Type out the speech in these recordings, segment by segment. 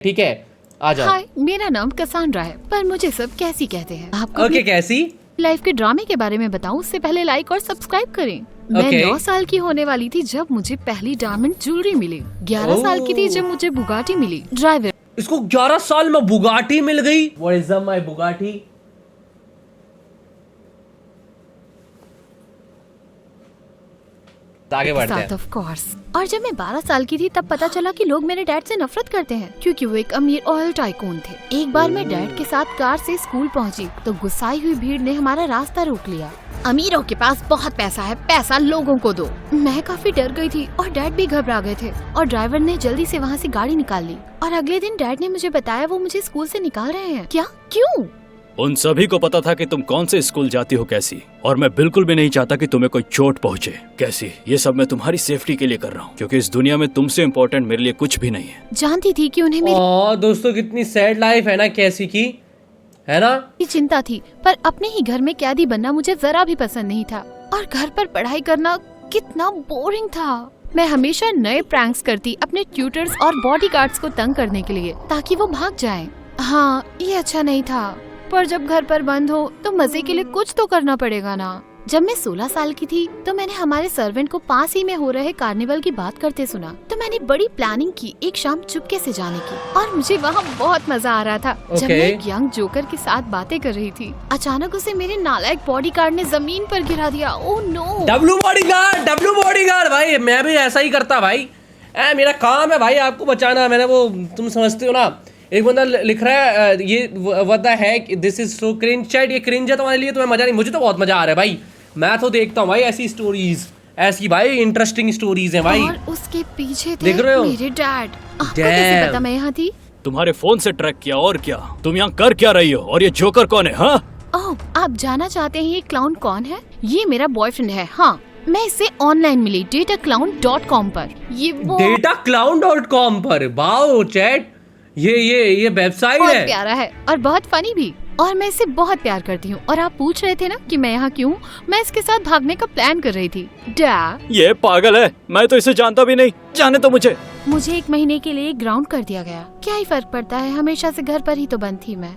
ठीक है, आ जाओ। हाय, मेरा नाम कसांड्रा है, पर मुझे सब कैसी कहते हैं। आपको ओके, कैसी? लाइफ के ड्रामे के बारे में बताऊं, उससे पहले लाइक और सब्सक्राइब करें। मैं 9 साल की होने वाली थी जब मुझे पहली डायमंड ज्वेलरी मिली। 11 साल की थी जब मुझे बुगाटी मिली। ड्राइवर इसको 11 साल में बुगाटी मिल गई। What is up, my Bugatti? आगे बढ़ते हैं। Of course. और जब मैं 12 साल की थी तब पता चला कि लोग मेरे डैड से नफरत करते हैं क्योंकि वो एक अमीर ऑयल टाइकून थे। एक बार मैं डैड के साथ कार से स्कूल पहुंची तो गुस्साई हुई भीड़ ने हमारा रास्ता रोक लिया। अमीरों के पास बहुत पैसा है, पैसा लोगों को दो। मैं काफी डर गई थी और डैड भी घबरा गए थे और ड्राइवर ने जल्दी से वहाँ से गाड़ी निकाल ली। और अगले दिन डैड ने मुझे बताया वो मुझे स्कूल से निकाल रहे हैं। क्या? क्यों? उन सभी को पता था कि तुम कौन से स्कूल जाती हो कैसी, और मैं बिल्कुल भी नहीं चाहता कि तुम्हें कोई चोट पहुंचे। कैसी, ये सब मैं तुम्हारी सेफ्टी के लिए कर रहा हूँ क्योंकि इस दुनिया में तुमसे इम्पोर्टेंट मेरे लिए कुछ भी नहीं है। जानती थी कि उन्हें मेरी दोस्तों कितनी सैड लाइफ है ना कैसी की, है ना? चिंता थी, पर अपने ही घर में कैदी बनना मुझे जरा भी पसंद नहीं था और घर पर पढ़ाई करना कितना बोरिंग था। मैं हमेशा नए प्रैंक्स करती अपने ट्यूटर्स और बॉडीगार्ड्स को तंग करने के लिए ताकि वो भाग जाएं। हाँ, ये अच्छा नहीं था, पर जब घर पर बंद हो तो मजे के लिए कुछ तो करना पड़ेगा ना। जब मैं 16 साल की थी तो मैंने हमारे सर्वेंट को पास ही में हो रहे कार्निवल की बात करते सुना, तो मैंने बड़ी प्लानिंग की एक शाम चुपके से जाने की और मुझे वहाँ बहुत मजा आ रहा था। जब मैं एक यंग जोकर के साथ बातें कर रही थी, अचानक उसे मेरे नालायक बॉडीगार्ड ने जमीन पर गिरा दिया। Oh no! डब्लू बॉडीगार्ड भाई, मैं भी ऐसा ही करता भाई। मेरा काम है भाई आपको बचाना। मैंने वो, तुम समझते हो ना, एक बंदा लिख रहा है ये what the heck, this is so cringe. Chat, ये क्रिंज है तुम्हारे लिए, तुम्हें मजा नहीं, मुझे तो बहुत मजा आ रहा है भाई। मैं तो देखता हूँ भाई ऐसी स्टोरीज, ऐसी भाई इंटरेस्टिंग स्टोरीज हैं भाई। और उसके पीछे थे देख रहे हो? मेरे डैड। आपको कैसे पता मैं यहाँ थी? तुम्हारे फोन से ट्रैक किया। और क्या, तुम यहाँ कर क्या रही हो? और ये जोकर कौन है? हाँ, ओह, आप जानना चाहते हैं ये क्लाउन कौन है? ये मेरा बॉयफ्रेंड है। हाँ, मैं इससे ऑनलाइन मिली dataclown.com पर। ये वो dataclown.com पर। वाओ चैट, ये वेबसाइट बहुत है। प्यारा है और बहुत फनी भी, और मैं इसे बहुत प्यार करती हूँ। और आप पूछ रहे थे ना कि मैं यहाँ क्यों? मैं इसके साथ भागने का प्लान कर रही थी। ये पागल है, मैं तो इसे जानता भी नहीं। जाने तो मुझे 1 महीने के लिए ग्राउंड कर दिया गया। क्या ही फर्क पड़ता है, हमेशा से घर पर ही तो बंद थी मैं।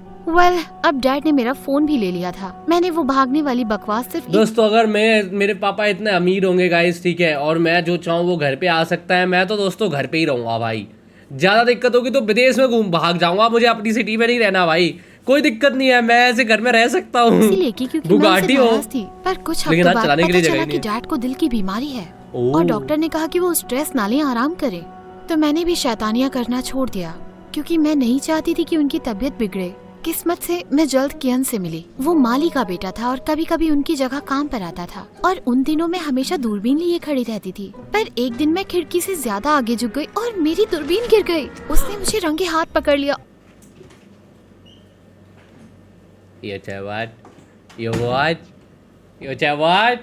अब डैड ने मेरा फोन भी ले लिया था। मैंने वो भागने वाली बकवास सिर्फ दोस्तों, अगर मेरे पापा इतने अमीर होंगे गाइस, ठीक है, और मैं जो चाहूँ वो घर पे आ सकता है, मैं तो दोस्तों घर पे ही रहूंगा भाई। ज्यादा दिक्कत होगी तो विदेश में भाग जाऊंगा, मुझे अपनी सिटी में नहीं रहना भाई। कोई दिक्कत नहीं है, मैं ऐसे घर में रह सकता हूँ। इसीलिए क्योंकि बुगाटी हो थी। पर कुछ हफ्तों बाद चलाने के लिए पता जगह चला नहीं कि डैड को दिल की बीमारी है और डॉक्टर ने कहा कि वो स्ट्रेस ना लें, आराम करें। तो मैंने भी शैतानियां करना छोड़ दिया क्योंकि मैं नहीं चाहती थी कि उनकी तबीयत बिगड़े। किस्मत से मैं जल्द कियन से मिली। वो माली का बेटा था और कभी कभी उनकी जगह काम पर आता था और उन दिनों में हमेशा दूरबीन लिए खड़ी रहती थी। पर एक दिन मैं खिड़की से ज्यादा आगे झुक गई और मेरी दूरबीन गिर गई। उसने मुझे रंगे हाथ पकड़ लिया।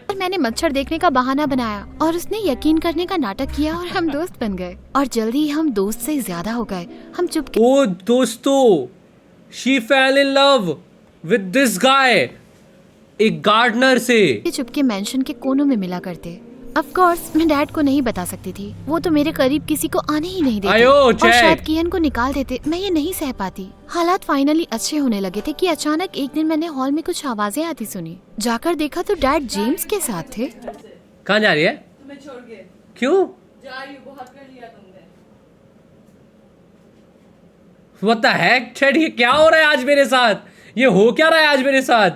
और मैंने मच्छर देखने का बहाना बनाया और उसने यकीन करने का नाटक किया और हम दोस्त बन गए। और जल्दी ही हम दोस्त से ज्यादा हो गए। हम चुपके ओ दोस्तों, she fell in love with this guy, एक गार्डनर से। चुपके मेंशन के कोनों में मिला करते। ऑफ कोर्स मैं डैड को नहीं बता सकती थी, वो तो मेरे करीब किसी को आने ही नहीं देते और शायद कियन को निकाल देते। मैं ये नहीं सह पाती। हालात फाइनली अच्छे होने लगे थे कि अचानक एक दिन मैंने हॉल में कुछ आवाजें आती सुनी। जाकर देखा तो डैड जेम्स के साथ थे। कहाँ जा रही है? तुम्हें छोड़ के। क्यों? जा रही हूँ, बहुत कर लिया तुमने। What the heck? चैट, ये क्या हो रहा है आज मेरे साथ? ये हो क्या रहा है आज मेरे साथ?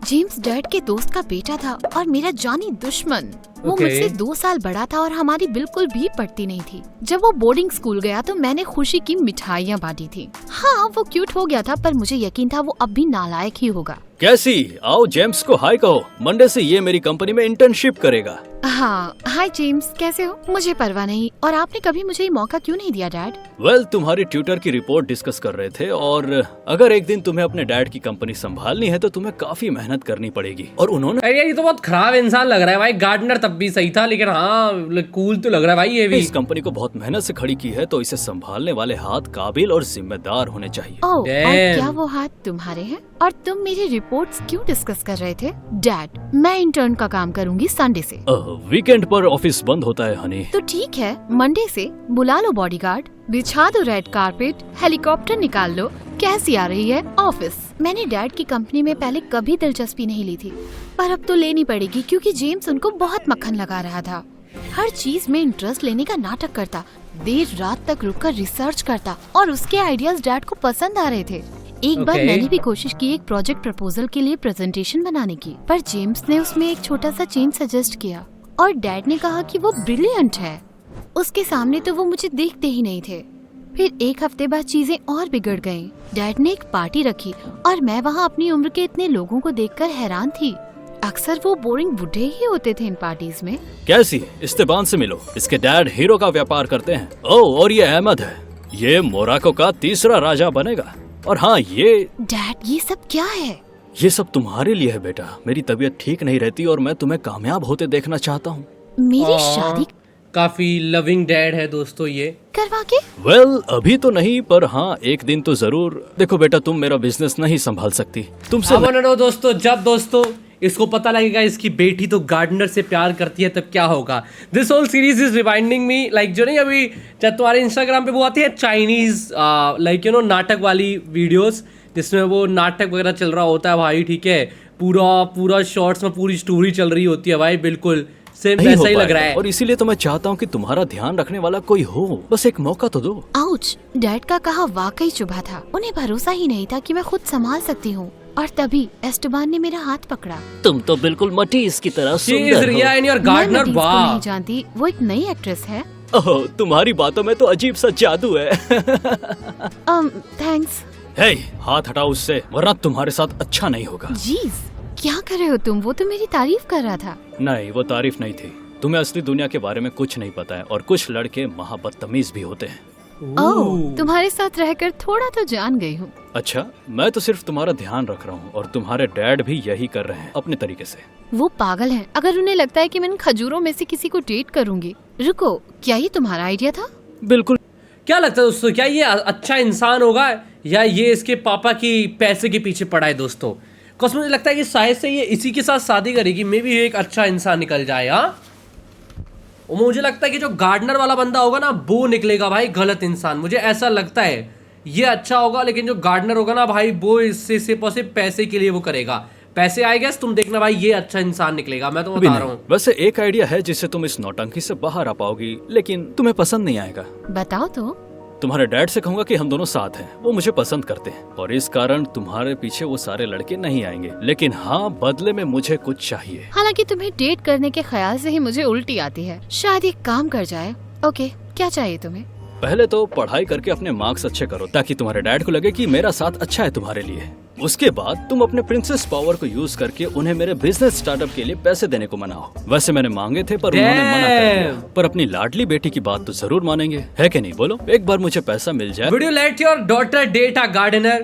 जेम्स डैड के दोस्त का बेटा था और मेरा जानी दुश्मन। वो मुझसे 2 साल बड़ा था और हमारी बिल्कुल भी पटती नहीं थी। जब वो बोर्डिंग स्कूल गया तो मैंने खुशी की मिठाइयाँ बांटी थी। हाँ, वो क्यूट हो गया था, पर मुझे यकीन था वो अब भी नालायक ही होगा। कैसी, आओ जेम्स को हाय कहो। मंडे से ये मेरी कंपनी में इंटर्नशिप करेगा। हाँ, हाय जेम्स, कैसे हो? मुझे परवाह नहीं। और आपने कभी मुझे ये मौका क्यों नहीं दिया डैड? तुम्हारी ट्यूटर की रिपोर्ट डिस्कस कर रहे थे और अगर एक दिन तुम्हें अपने डैड की कंपनी संभालनी है तो तुम्हें काफी मेहनत करनी पड़ेगी। और उन्होंने अरे ये तो बहुत खराब इंसान लग रहा है भाई। गार्डनर तब भी सही था, लेकिन हाँ कूल तो लग रहा है भाई ये भी। इस कंपनी को बहुत मेहनत से खड़ी की है, तो इसे संभालने वाले हाथ काबिल और जिम्मेदार होने चाहिए। ओह, और क्या वो हाथ तुम्हारे हैं? और तुम मेरी रिपोर्ट्स क्यों डिस्कस कर रहे थे? डैड, मैं इंटर्न का काम करूंगी संडे से। वीकेंड पर ऑफिस बंद होता है हनी। तो ठीक है, मंडे से बुला लो बॉडीगार्ड, बिछा दो रेड कारपेट, हेलीकॉप्टर निकाल लो। कैसी आ रही है ऑफिस? मैंने डैड की कंपनी में पहले कभी दिलचस्पी नहीं ली थी, पर अब तो लेनी पड़ेगी क्योंकि जेम्स उनको बहुत मक्खन लगा रहा था। हर चीज में इंटरेस्ट लेने का नाटक करता, देर रात तक रुककर रिसर्च करता और उसके आइडियाज डैड को पसंद आ रहे थे। एक बार Okay. मैंने भी कोशिश की एक प्रोजेक्ट प्रपोजल के लिए प्रेजेंटेशन बनाने की, पर जेम्स ने उसमें एक छोटा सा चेंज सजेस्ट किया और डैड ने कहा कि वो ब्रिलियंट है। उसके सामने तो वो मुझे देखते ही नहीं थे। फिर एक हफ्ते बाद चीजें और बिगड़ गईं। डैड ने एक पार्टी रखी और मैं वहाँ अपनी उम्र के इतने लोगों को देखकर हैरान थी। अक्सर वो बोरिंग बुढ़े ही होते थे इन पार्टीज में। कैसी, इस्तेबान से मिलो। इसके डैड हीरो का व्यापार करते हैं। ओह, और ये अहमद है, ये मोराको का तीसरा राजा बनेगा। और हाँ, ये डैड, ये सब क्या है? ये सब तुम्हारे लिए है बेटा। मेरी तबीयत ठीक नहीं रहती और मैं तुम्हें कामयाब होते देखना चाहता हूँ। मेरी हाँ। शादी काफी लविंग डैड है दोस्तों ये। करवा के? वेल, अभी तो नहीं, पर हाँ एक दिन तो जरूर। देखो बेटा, तुम मेरा बिजनेस नहीं संभाल सकती, तुमसे अब नो दोस्तों, जब दोस्तों इसको पता लगेगा इसकी बेटी तो गार्डनर से प्यार करती है, तब क्या होगा। This whole series is reminding me, like जो नहीं अभी जब तुम्हारे इंस्टाग्राम पे वो आती है चाइनीज लाइक यू नो नाटक वाली वीडियोस, जिसमें वो नाटक वगैरह चल रहा होता है भाई, ठीक है, पूरा शॉर्ट्स में पूरी स्टोरी चल रही होती है भाई, बिल्कुल सेम नहीं वैसा हो ही लग पाएगा। रहा है। और इसीलिए तो मैं चाहता हूँ कि तुम्हारा ध्यान रखने वाला कोई हो, बस एक मौका तो दो। आउच, डैड का कहा वाकई चुभा था। उन्हें भरोसा ही नहीं था कि मैं खुद संभाल सकती हूँ। और तभी एस्टेबान ने मेरा हाथ पकड़ा। तुम तो बिल्कुल मटीज की तरह She is Riya and your मैं gardener, मटीज को वाह। नहीं जानती, वो एक नई एक्ट्रेस है। ओह, तुम्हारी बातों में तो अजीब सा जादू है। थैंक्स। हे, हाथ हटाओ उससे, वरना तुम्हारे साथ अच्छा नहीं होगा। जीज, क्या कर रहे हो तुम? वो तो मेरी तारीफ कर रहा था। नहीं, वो तारीफ नहीं थी। तुम्हें असली दुनिया के बारे में कुछ नहीं पता है और कुछ लड़के महाबदतमीज भी होते हैं। ओह, तुम्हारे साथ रहकर थोड़ा तो जान गई हूँ। अच्छा, मैं तो सिर्फ तुम्हारा ध्यान रख रहा हूँ और तुम्हारे डैड भी यही कर रहे हैं अपने तरीके से। वो पागल हैं। अगर उन्हें लगता है कि मैं इन खजूरों में से किसी को डेट करूंगी। रुको, क्या ये तुम्हारा आइडिया था? बिल्कुल। क्या लगता है दोस्तों, क्या ये अच्छा इंसान होगा या ये इसके पापा की पैसे के पीछे पड़ा है दोस्तों? बिकॉज मुझे लगता है कि शायद से ये इसी के साथ शादी करेगी, मे भी एक अच्छा इंसान निकल जाए। हाँ, और मुझे लगता है कि जो गार्डनर वाला बंदा होगा ना, वो निकलेगा भाई गलत इंसान। मुझे ऐसा लगता है ये अच्छा होगा, लेकिन जो गार्डनर होगा ना भाई, वो इससे सिर्फ और सिर्फ पैसे के लिए वो करेगा। पैसे आएगा, तुम देखना भाई, ये अच्छा इंसान निकलेगा, मैं तो अभी बता रहा नहीं। हूँ। वैसे एक आइडिया है जिससे तुम इस नौटंकी से बाहर आ पाओगी, लेकिन तुम्हें पसंद नहीं आएगा। बताओ तो। तुम्हारे डैड से कहूंगा कि हम दोनों साथ हैं, वो मुझे पसंद करते हैं और इस कारण तुम्हारे पीछे वो सारे लड़के नहीं आएंगे, लेकिन हाँ, बदले में मुझे कुछ चाहिए। हालांकि तुम्हें डेट करने के ख्याल से ही मुझे उल्टी आती है। शायद एक काम कर जाए। ओके, क्या चाहिए तुम्हें? पहले तो पढ़ाई करके अपने मार्क्स अच्छे करो ताकि तुम्हारे डैड को लगे कि मेरा साथ अच्छा है तुम्हारे लिए। उसके बाद तुम अपने प्रिंसेस पावर को यूज करके उन्हें मेरे बिजनेस स्टार्टअप के लिए पैसे देने को मनाओ। वैसे मैंने मांगे थे पर उन्होंने मना कर दिया, पर अपनी लाडली बेटी की बात तो जरूर मानेंगे, है कि नहीं? बोलो, एक बार मुझे पैसा मिल जाए। Would you let your daughter date a gardener?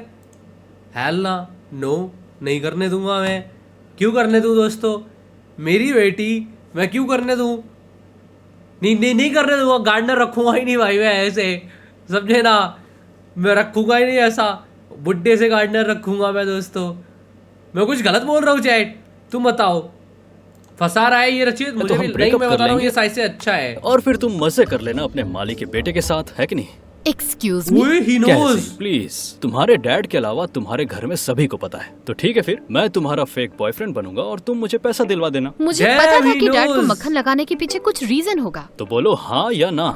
Hell ना, नो, नहीं करने दूंगा मैं। क्यों करने दूं दोस्तों? मेरी बेटी, मैं क्यों करने दूं? नहीं करने दूंगा। गार्डनर रखूंगा ही नहीं भाई मैं, ऐसे समझे ना, मैं रखूंगा ही नहीं ऐसा। बुड्ढे से गार्डनर रखूंगा मैं दोस्तों। मैं कुछ गलत बोल रहा हूँ चैट? तुम बताओ। फंसा रहा है ये रचित मुझे हम भी। नहीं, breakup मैं कर बता रहा हूँ लेंगे। ये साइज से अच्छा है। और फिर तुम मजे कर लेना अपने माली के बेटे के साथ, है कि नहीं? Excuse me. ओए, he knows। प्लीज, तुम्हारे डैड के अलावा तुम्हारे घर में सभी को पता है। तो ठीक है, फिर मैं तुम्हारा फेक बॉयफ्रेंड बनूंगा और तुम मुझे पैसा दिलवा देना। मुझे Damn, पता था he कि डैड को knows। मक्खन लगाने के पीछे कुछ रीजन होगा। तो बोलो हाँ या ना।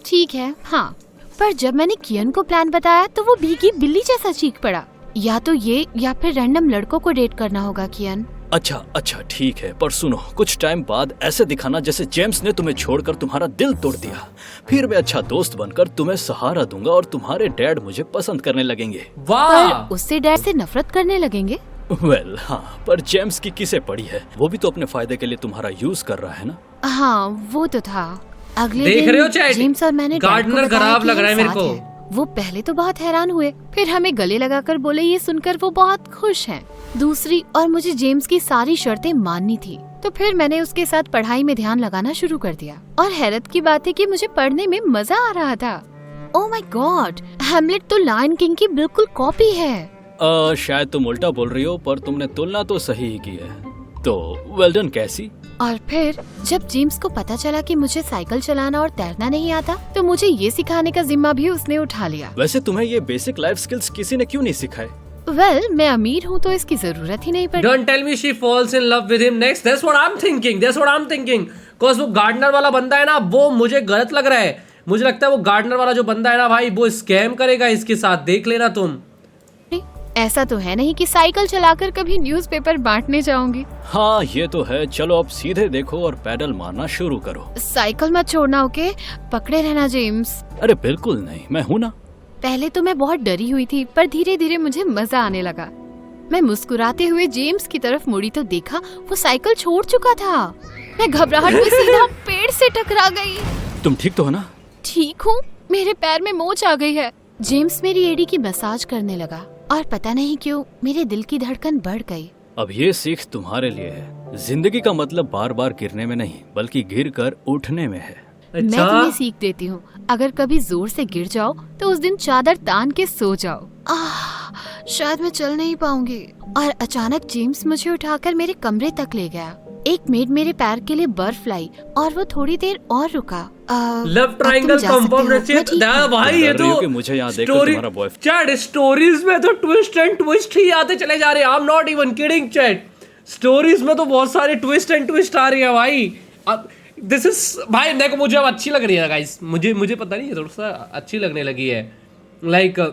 ठीक है, हाँ। पर जब मैंने कियन को प्लान बताया तो वो भीगी बिल्ली जैसा चीख पड़ा। या तो ये या फिर रैंडम लड़कों को डेट करना होगा कियन। अच्छा ठीक है, पर सुनो, कुछ टाइम बाद ऐसे दिखाना जैसे जेम्स ने तुम्हें छोड़कर तुम्हारा दिल तोड़ दिया। फिर मैं अच्छा दोस्त बनकर तुम्हें सहारा दूंगा और तुम्हारे डैड मुझे पसंद करने लगेंगे। वाह, पर उससे डैड से नफरत करने लगेंगे। वेल, हाँ, पर जेम्स की किसे पड़ी है? वो भी तो अपने फायदे के लिए तुम्हारा यूज कर रहा है ना। हाँ, वो तो था। अगले देख दिन रहे हो चैट? जेम्स और मैंने डैड को गार्डनर बताया खराब कि लग रहा है हम मेरे साथ को। हैं। वो पहले तो बहुत हैरान हुए, फिर हमें गले लगाकर बोले ये सुनकर वो बहुत खुश हैं। दूसरी और मुझे जेम्स की सारी शर्तें माननी थी, तो फिर मैंने उसके साथ पढ़ाई में ध्यान लगाना शुरू कर दिया। और हैरत की बात है कि मुझे पढ़ने में मजा आ रहा था। ओह माय गॉड, हैमलेट तो लायन किंग की बिल्कुल कॉपी है। शायद तुम उल्टा बोल रही हो, पर तुमने तुलना तो सही ही की है। तो वेल डन कैसी। और फिर जब जेम्स को पता चला कि मुझे साइकिल चलाना और तैरना नहीं आता, तो मुझे ये सिखाने का जिम्मा भी उसने उठा लिया। वैसे तुम्हें ये बेसिक लाइफ स्किल्स किसी ने क्यों नहीं सिखाए? वेल, मैं अमीर हूँ तो इसकी जरूरत ही नहीं पड़ी। Don't tell me she falls in love with him next. That's what I'm thinking. That's what I'm thinking. Cause वो गार्डनर वाला बंदा है ना, वो मुझे गलत लग रहा है। मुझे लगता है वो गार्डनर वाला जो बंदा है ना भाई, वो स्कैम करेगा इसके साथ, देख लेना तुम। ऐसा तो है नहीं कि साइकिल चलाकर कभी न्यूज़पेपर बांटने जाऊंगी। हाँ ये तो है। चलो अब सीधे देखो और पैडल मारना शुरू करो। साइकिल मत छोड़ना, ओके? पकड़े रहना जेम्स। अरे बिल्कुल नहीं, मैं हूँ ना। पहले तो मैं बहुत डरी हुई थी, पर धीरे धीरे मुझे मजा आने लगा। मैं मुस्कुराते हुए जेम्स की तरफ मुड़ी तो देखा वो साइकिल छोड़ चुका था। मैं घबराहट में सीधा पेड़ से टकरा गई। तुम ठीक तो हो ना? ठीक हूँ, मेरे पैर में मोच आ गई है। जेम्स मेरी एड़ी की मसाज करने लगा और पता नहीं क्यों मेरे दिल की धड़कन बढ़ गई। अब ये सीख तुम्हारे लिए है। जिंदगी का मतलब बार बार गिरने में नहीं, बल्कि गिर कर उठने में है। मैं तुम्हें सीख देती हूँ, अगर कभी जोर से गिर जाओ तो उस दिन चादर तान के सो जाओ। शायद मैं चल नहीं पाऊंगी। और अचानक जेम्स मुझे उठाकर मेरे कमरे तक ले गया। एक मेड मेरे पैर के लिए बर्फ लाई और वो थोड़ी देर और रुका। लव ट्रायंगल कंफर्म भाई, ये तो मुझे यहाँ देखकर तुम्हारा बॉयफ्रेंड। चैट स्टोरीज में तो ट्विस्ट एंड ट्विस्ट ही आते चले जा रहे हैं। I am not even kidding chat, stories में तो बहुत सारे ट्विस्ट एंड ट्विस्ट आ रही है भाई। दिस इज भाई, देखो मुझे अब अच्छी लग रही है गाइस। मुझे पता नहीं, थोड़ा सा अच्छी लगने लगी है। लाइक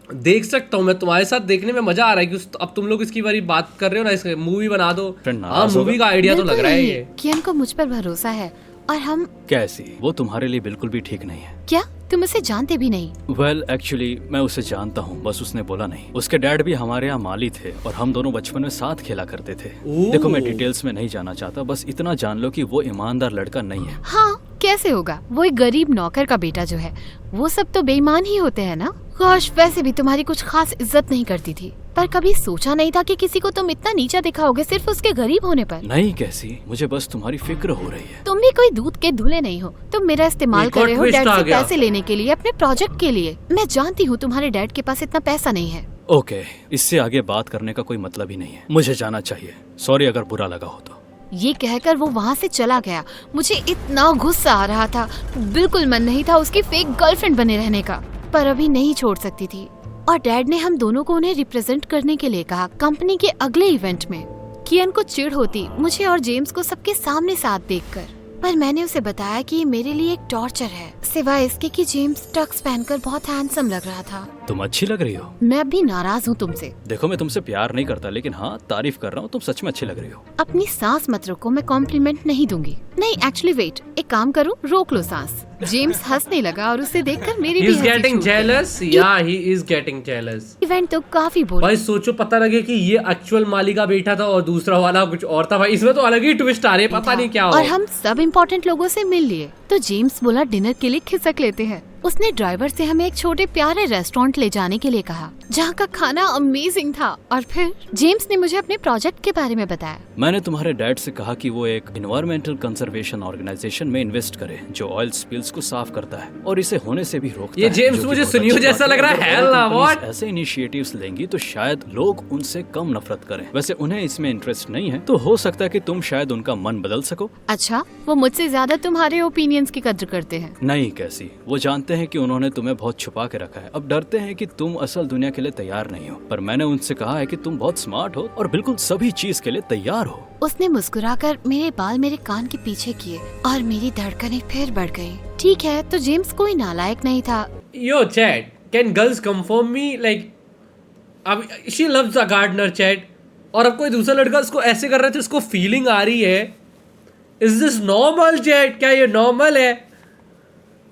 देख सकता हूँ मैं, तुम्हारे साथ देखने में मजा आ रहा है कि अब तुम लोग इसकी बारी बात कर रहे हो ना, इस मूवी बना दो। हाँ, मूवी का आइडिया तो लग रहा है ये। कियान को मुझ पर भरोसा है और हम। कैसी? वो तुम्हारे लिए बिल्कुल भी ठीक नहीं है। क्या तुम उसे जानते भी नहीं? वेल एक्चुअली मैं उसे जानता हूँ, बस उसने बोला नहीं। उसके डैड भी हमारे यहाँ माली थे और हम दोनों बचपन में साथ खेला करते थे। देखो मैं डिटेल्स में नहीं जाना चाहता, बस इतना जान लो कि वो ईमानदार लड़का नहीं है। हाँ, कैसे होगा? वो एक गरीब नौकर का बेटा जो है, वो सब तो बेईमान ही होते हैं ना। काश वैसे भी तुम्हारी कुछ खास इज्जत नहीं करती थी, पर कभी सोचा नहीं था कि किसी को तुम इतना नीचा दिखाओगे सिर्फ उसके गरीब होने पर। नहीं कैसी, मुझे बस तुम्हारी फिक्र हो रही है। तुम भी कोई दूध के धुले नहीं हो। तुम मेरा इस्तेमाल कर रहे हो डैड से पैसे लेने के लिए, अपने प्रोजेक्ट के लिए। मैं जानती हूँ तुम्हारे डैड के पास इतना पैसा नहीं है। ओके, इससे आगे बात करने का कोई मतलब ही नहीं है। मुझे जाना चाहिए। सॉरी अगर बुरा लगा हो तो। ये कहकर वो वहाँ से चला गया। मुझे इतना गुस्सा आ रहा था, बिल्कुल मन नहीं था उसकी फेक गर्लफ्रेंड बने रहने का, पर अभी नहीं छोड़ सकती थी। और डैड ने हम दोनों को उन्हें रिप्रेजेंट करने के लिए कहा कंपनी के अगले इवेंट में। कियान को चिढ़ होती मुझे और जेम्स को सबके सामने साथ देखकर, पर मैंने उसे बताया कि ये मेरे लिए एक टॉर्चर है, सिवाय इसके कि जेम्स टक्स पहनकर बहुत हैंडसम लग रहा था। तुम अच्छी लग रही हो। मैं भी नाराज हूँ तुमसे। देखो मैं तुमसे प्यार नहीं करता, लेकिन हाँ तारीफ कर रहा हूँ, तुम सच में अच्छी लग रही हो। अपनी सांस मत रोको, मैं कॉम्प्लीमेंट नहीं दूंगी। नहीं एक्चुअली वेट, एक काम करो, रोक लो सांस। जेम्स हंसने लगा और उसे देखकर मेरी भी हंसी छूट गई। he is getting jealous। Event तो काफी बोरिंग। भाई सोचो, पता लगे कि ये एक्चुअल माली का बेटा था और दूसरा वाला कुछ और था। भाई इसमें तो अलग ही ट्विस्ट आ रहे हैं, पता नहीं क्या हो। और हम सब इम्पोर्टेंट लोगों से मिल लिए, तो जेम्स बोला डिनर के लिए खिसक लेते हैं। उसने ड्राइवर से हमें एक छोटे प्यारे रेस्टोरेंट ले जाने के लिए कहा, जहाँ का खाना अमेजिंग था। और फिर जेम्स ने मुझे अपने प्रोजेक्ट के बारे में बताया। मैंने तुम्हारे डैड से कहा कि वो एक एनवायरमेंटल कंजर्वेशन ऑर्गेनाइजेशन में इन्वेस्ट करे जो ऑयल स्पिल्स को साफ करता है और इसे होने से भी रोकता है। ये जेम्स मुझे सुनियो जैसा लग रहा है। हेल ना, व्हाट? ऐसे इनिशिएटिव्स लेंगी तो शायद लोग उनसे कम नफरत करें। वैसे उन्हें इसमें इंटरेस्ट नहीं है, तो हो सकता है कि तुम शायद उनका मन बदल सको। अच्छा, वो मुझसे ज्यादा तुम्हारे ओपिनियंस की कद्र करते हैं। नहीं कैसी, वो जानते हैं कि उन्होंने तुम्हें बहुत छुपा के रखा है। अब डरते हैं कि तुम असल दुनिया के लिए तैयार नहीं हो, पर मैंने उनसे कहा है कि तुम बहुत स्मार्ट हो और बिल्कुल सभी चीज के लिए तैयार हो। उसने मुस्कुराकर मेरे बाल मेरे कान के पीछे किए और मेरी धड़कनें फिर बढ़ गई। ठीक है, तो जेम्स कोई नालायक नहीं था। Yo chat, can girls confirm me like अब she loves a gardener chat, और अब कोई दूसरा लड़का उसको ऐसे कर रहा था, उसको फीलिंग आ रही है। Is this normal chat? क्या ये नॉर्मल है?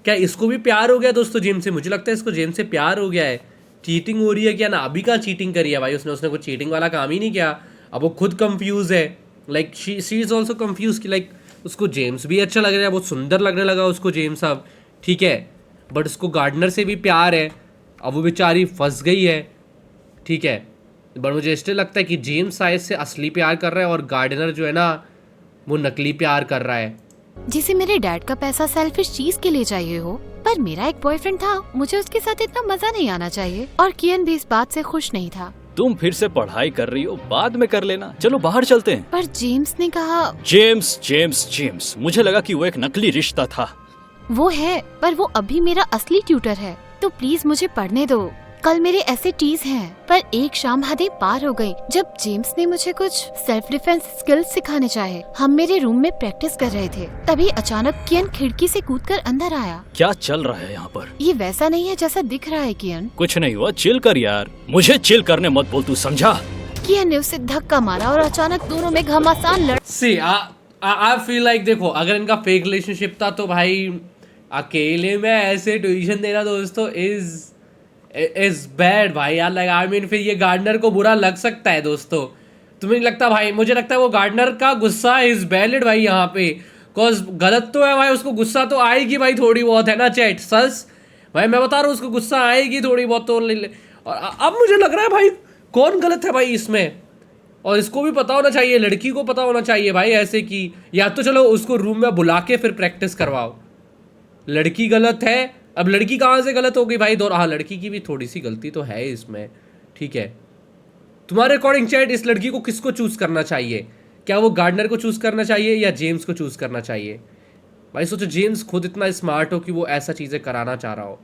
क्या इसको भी प्यार हो गया दोस्तों जेम्स से? मुझे लगता है इसको जेम्स से प्यार हो गया है। चीटिंग हो रही है क्या? ना अभी का चीटिंग करी है भाई उसने कुछ चीटिंग वाला काम ही नहीं किया। अब वो खुद कंफ्यूज है। Like she is also confuse कि लाइक उसको जेम्स भी अच्छा लग रहा है, बहुत सुंदर लगने लगा उसको जेम्स अब, ठीक है, बट उसको गार्डनर से भी प्यार है। अब वो बेचारी फंस गई है, ठीक है, बट मुझे इसलिए लगता है कि जेम्स शायद से असली प्यार कर रहा है और गार्डनर जो है ना वो नकली प्यार कर रहा है। जिसे मेरे डैड का पैसा सेल्फिश चीज के लिए चाहिए हो, पर मेरा एक बॉयफ्रेंड था, मुझे उसके साथ इतना मजा नहीं आना चाहिए। और कियान भी इस बात से खुश नहीं था। तुम फिर से पढ़ाई कर रही हो, बाद में कर लेना। चलो बाहर चलते हैं। पर जेम्स ने कहा जेम्स जेम्स जेम्स, मुझे लगा कि वो एक नकली रिश्ता था। वो है, पर वो अभी मेरा असली ट्यूटर है, तो प्लीज मुझे पढ़ने दो। कल मेरे एसएटीज हैं। पर एक शाम हदें पार हो गई जब जेम्स ने मुझे कुछ सेल्फ डिफेंस स्किल्स सिखाने चाहे। हम मेरे रूम में प्रैक्टिस कर रहे थे, तभी अचानक कियन खिड़की से कूदकर अंदर आया। क्या चल रहा है यहाँ पर? ये वैसा नहीं है जैसा दिख रहा है कियन। कुछ नहीं हुआ, चिल कर यार। मुझे चिल करने मत बोल, तू समझा? कियन ने उसे धक्का मारा और अचानक दोनों में घमासान लड़। सी आई फील लाइक, देखो अगर इनका फेक रिलेशनशिप था तो भाई अकेले में ऐसे ट्यूशन देना दोस्तों इज बैड भाई यार। लाइक आई मीन फिर ये गार्डनर को बुरा लग सकता है दोस्तों। तुम्हें नहीं लगता भाई? मुझे लगता है वो गार्डनर का गुस्सा इज वैलिड भाई यहाँ पे। कॉज गलत तो है भाई, उसको गुस्सा तो आएगी भाई थोड़ी बहुत, है ना चैट सस? भाई मैं बता रहा हूँ उसको गुस्सा आएगी थोड़ी बहुत तो। और अब मुझे लग रहा है भाई कौन गलत है भाई इसमें, और इसको भी पता होना चाहिए, लड़की को पता होना चाहिए भाई ऐसे कि या तो चलो उसको रूम में बुला के फिर प्रैक्टिस करवाओ। लड़की गलत है, अब लड़की कहाँ से गलत हो गई भाई? दो हाँ, लड़की की भी थोड़ी सी गलती तो है इसमें, ठीक है। तुम्हारे अकॉर्डिंग चैट इस लड़की को किसको चूज करना चाहिए? क्या वो गार्डनर को चूज करना चाहिए या जेम्स को चूज करना चाहिए? भाई सोचो जेम्स खुद इतना स्मार्ट हो कि वो ऐसा चीजें कराना चाह रहा हो।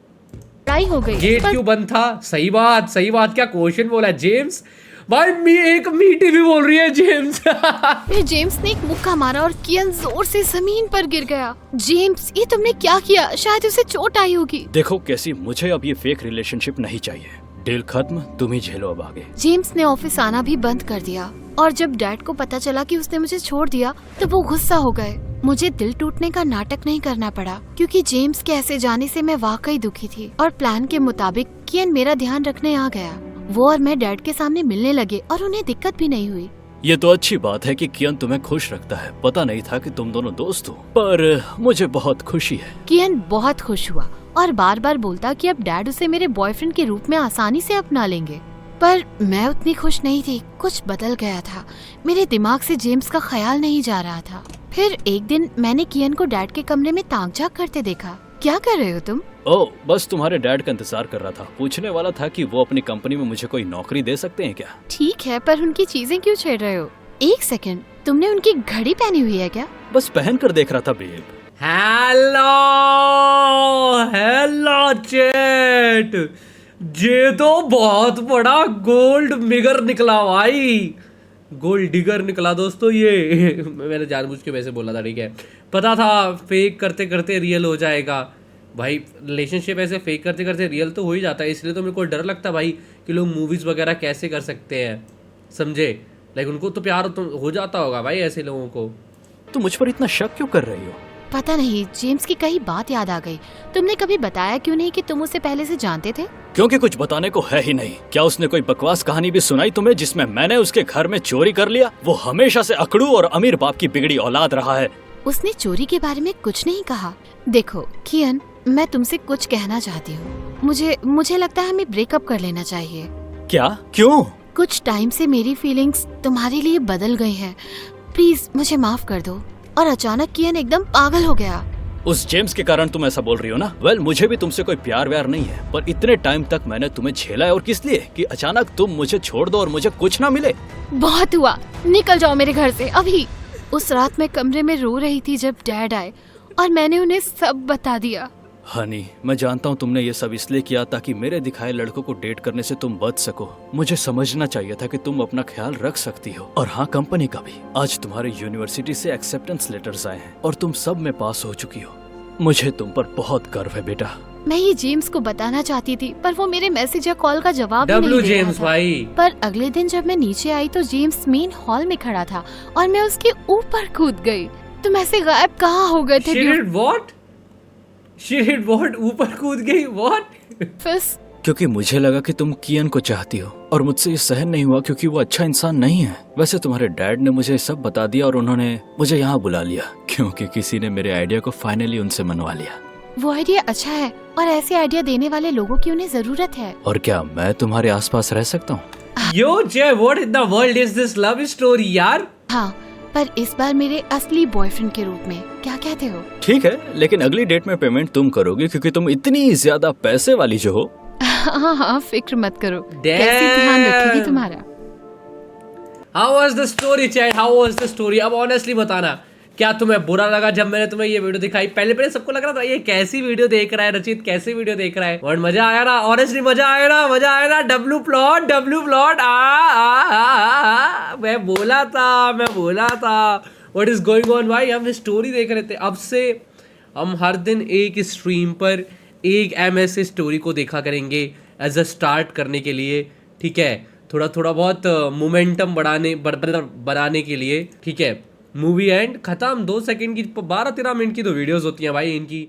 लड़ाई हो गई। गेट क्यों बंद था? सही बात क्या क्वेश्चन बोला है जेम्स भाई। एक मीठी भी बोल रही है जेम्स। फिर जेम्स ने एक मुक्का मारा और कियन जोर से जमीन पर गिर गया। जेम्स, ये तुमने क्या किया? शायद उसे चोट आई होगी। देखो कैसी, मुझे अब ये फेक रिलेशनशिप नहीं चाहिए। डील खत्म, तुम ही झेलो अब आगे। जेम्स ने ऑफिस आना भी बंद कर दिया और जब डैड को पता चला कि उसने मुझे छोड़ दिया तो वो गुस्सा हो गए। मुझे दिल टूटने का नाटक नहीं करना पड़ा क्योंकि जेम्स के ऐसे जाने से मैं वाकई दुखी थी और प्लान के मुताबिक कियन मेरा ध्यान रखने आ गया। वो और मैं डैड के सामने मिलने लगे और उन्हें दिक्कत भी नहीं हुई। ये तो अच्छी बात है कि कियन तुम्हें खुश रखता है। पता नहीं था कि तुम दोनों दोस्त हो, पर मुझे बहुत खुशी है। कियन बहुत खुश हुआ और बार बार बोलता कि अब डैड उसे मेरे बॉयफ्रेंड के रूप में आसानी से अपना लेंगे। पर मैं उतनी खुश नहीं थी, कुछ बदल गया था। मेरे दिमाग से जेम्स का ख्याल नहीं जा रहा था। फिर एक दिन मैंने कियन को डैड के कमरे में ताक झांक करते देखा। क्या कर रहे हो तुम? ओह, बस तुम्हारे डैड का इंतजार कर रहा था। पूछने वाला था कि वो अपनी कंपनी में मुझे कोई नौकरी दे सकते हैं क्या? ठीक है, पर उनकी चीजें क्यों छेड़ रहे हो? एक सेकंड, तुमने उनकी घड़ी पहनी हुई है क्या? बस पहन कर देख रहा था बेब। हेलो चैट, ये तो बहुत बड़ा गोल्ड मिगर निकला भाई, गोल्ड डिगर निकला दोस्तों ये। मैंने जानबूझ के वैसे बोला था, ठीक है, पता था फेक करते करते रियल हो जाएगा भाई। रिलेशनशिप ऐसे फेक करते करते रियल तो हो ही जाता है, इसलिए तो मेरे को डर लगता भाई कि लोग मूवीज़ वगैरह कैसे कर सकते हैं, समझे? लाइक उनको तो प्यार तो हो जाता होगा भाई ऐसे लोगों को। तो मुझ पर इतना शक क्यों कर रही हो? पता नहीं, जेम्स की कई बात याद आ गई। तुमने कभी बताया क्यों नहीं कि तुम उसे पहले से जानते थे? क्योंकि कुछ बताने को है ही नहीं। क्या उसने कोई बकवास कहानी भी सुनाई तुम्हें जिसमें मैंने उसके घर में चोरी कर लिया? वो हमेशा से अकड़ू और अमीर बाप की बिगड़ी औलाद रहा है। उसने चोरी के बारे में कुछ नहीं कहा। देखो कियन, मैं तुमसे कुछ कहना चाहती हूँ। मुझे लगता है हमें ब्रेकअप कर लेना चाहिए। क्या? क्यों? कुछ टाइम से मेरी फीलिंग्स तुम्हारे लिए बदल गई हैं। प्लीज मुझे माफ कर दो। और अचानक कियन एकदम पागल हो गया। उस जेम्स के कारण तुम ऐसा बोल रही हो ना? वेल, मुझे भी तुमसे कोई प्यार व्यार नहीं है, पर इतने टाइम तक मैंने तुम्हें झेला है, और किस लिए? कि अचानक तुम मुझे छोड़ दो और मुझे कुछ ना मिले। बहुत हुआ, निकल जाओ मेरे घर से अभी। उस रात मैं कमरे में रो रही थी जब डैड आए और मैंने उन्हें सब बता दिया। हनी, मैं जानता हूँ तुमने ये सब इसलिए किया ताकि मेरे दिखाए लड़कों को डेट करने से तुम बच सको। मुझे समझना चाहिए था कि तुम अपना ख्याल रख सकती हो, और हाँ, कंपनी का भी। आज तुम्हारे यूनिवर्सिटी से एक्सेप्टेंस लेटर्स आए हैं और तुम सब में पास हो चुकी हो। मुझे तुम पर बहुत गर्व है बेटा। मैं ये जेम्स को बताना चाहती थी, पर वो मेरे मैसेज या कॉल का जवाब ही नहीं दे रहा जेम्स था। भाई। पर अगले दिन जब मैं नीचे आई तो जेम्स मेन हॉल में खड़ा था और मैं उसके ऊपर कूद गई। तुम ऐसे गायब कहाँ हो गए थे? She did what? ऊपर कूद गई? What? फिस? क्योंकि मुझे लगा कि तुम कियन को चाहती हो, और मुझसे ये सहन नहीं हुआ क्योंकि वो अच्छा इंसान नहीं है। वैसे तुम्हारे डैड ने मुझे सब बता दिया और उन्होंने मुझे यहाँ बुला लिया क्योंकि किसी ने मेरे आइडिया को फाइनली उनसे मनवा लिया। वो आइडिया अच्छा है और ऐसे आइडिया देने वाले लोगों की उन्हें जरूरत है। और क्या मैं तुम्हारे आसपास रह सकता हूँ? Yo, Jay, what in the world is this love story यार? हाँ, पर इस बार मेरे असली बॉयफ्रेंड के रूप में। क्या कहते हो? ठीक है, लेकिन अगली डेट में पेमेंट तुम करोगी क्योंकि तुम इतनी ज्यादा पैसे वाली जो हो। हाँ हाँ फिक्र मत करो, कैसी ध्यान रखेगी तुम्हारा। How was the story chat, how was the story? अब ऑनेस्टली बताना, क्या तुम्हें बुरा लगा जब मैंने तुम्हें ये वीडियो दिखाई? पहले सबको लग रहा था ये कैसी वीडियो देख रहा है रचित, कैसी वीडियो देख रहा है, और मजा आया ना? ऑनेस्टली मजा आया ना? मजा आया ना? डब्लू प्लॉट मैं बोला था व्हाट इज गोइंग ऑन भाई। हम स्टोरी देख रहे थे, अब से हम हर दिन एक स्ट्रीम पर एक MS स्टोरी को देखा करेंगे एज अ स्टार्ट करने के लिए, ठीक है? थोड़ा बहुत मोमेंटम बनाने के लिए, ठीक है? मूवी एंड खत्म, 2 सेकंड की 12-13 मिनट की तो वीडियोस होती हैं भाई इनकी।